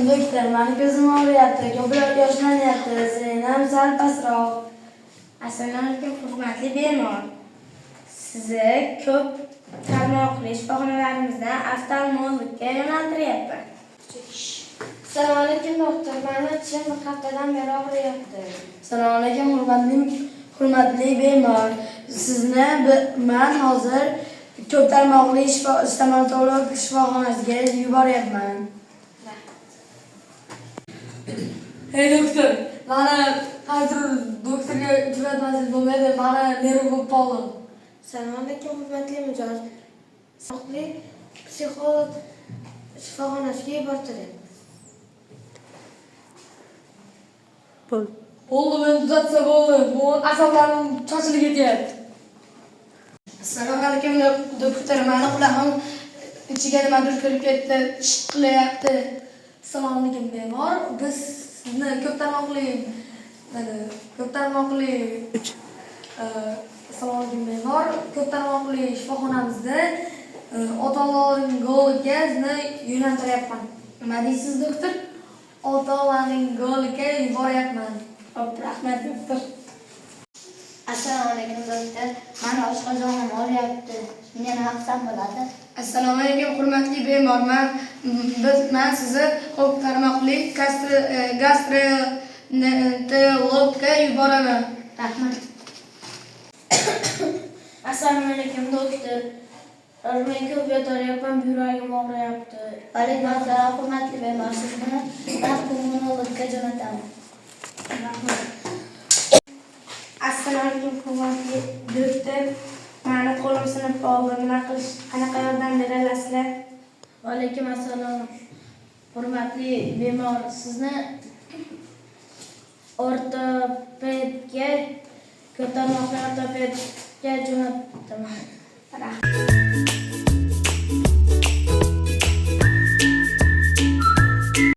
doktor, mani ko'zim og'riyapti, ko'proq yoshlanyapti, sen ham sal pastroq. Assalomu alaykum, hurmatli bemor. Sizni ko'p tarmoqli shifoxonalarimizdan oftalmologga yo'naltiryapman. Assalomu alaykum doktor, mani tishim bir haftadan beri og'riyapti. Assalomu alaykum, hurmatli bemor. Sizni men hozir ko'p tarmoqli stomatolog shifoxonasiga yuboryapman. Hey doktor, mani hozir doktorga jo'natmasangiz bo'lmaydi, mani nerv bo'lib qoldi. Assalomu alaykum, hurmatli mijoz. Sog'liqli psixolog shifoxonasiga yubortiryapman. Bo'ldi, men tuzatsa bo'ldi. Bu asablarim chochilib ketyapti. Assalomu alaykum doktor, mani qulog'im ichiga nimadir kirib ketdi, shiq qilyapti. Assalomu alaykum bemor, biz sizni ko'p tarmoqli assalomu alaykum bemor, ko'p tarmoqli shifoxonamizda otolaringologga sizni yo'naltiryapman. Nima deysiz doktor? Otolaringologga yuboryapman. Xo'p, rahmat doktor. Assalomu alaykum doktor. Mani oshqozonim og'riyapti. Meni nima qilsam bo'ladi? Assalomu alaykum hurmatli bemor. Men sizni ko'p tarmoqli gastroenterologga yuboraman. Rahmat. Assalomu alaykum doktor. Men ko'p yotaryapman, yuragim og'riyapti. Alaykum assalom, hurmatli bemor. Sizni pulmonologga jo'nataman. Rahmat. Assalomu alaykum hurmatli doktor. Mani qo'lim sinib qoldi. Nima qilish, qanaqa yordam bera olasizlar? Alaykum assalom, hurmatli bemor. Sizni ortopedga, ko'p tarmoqli ortopedga jo'nataman.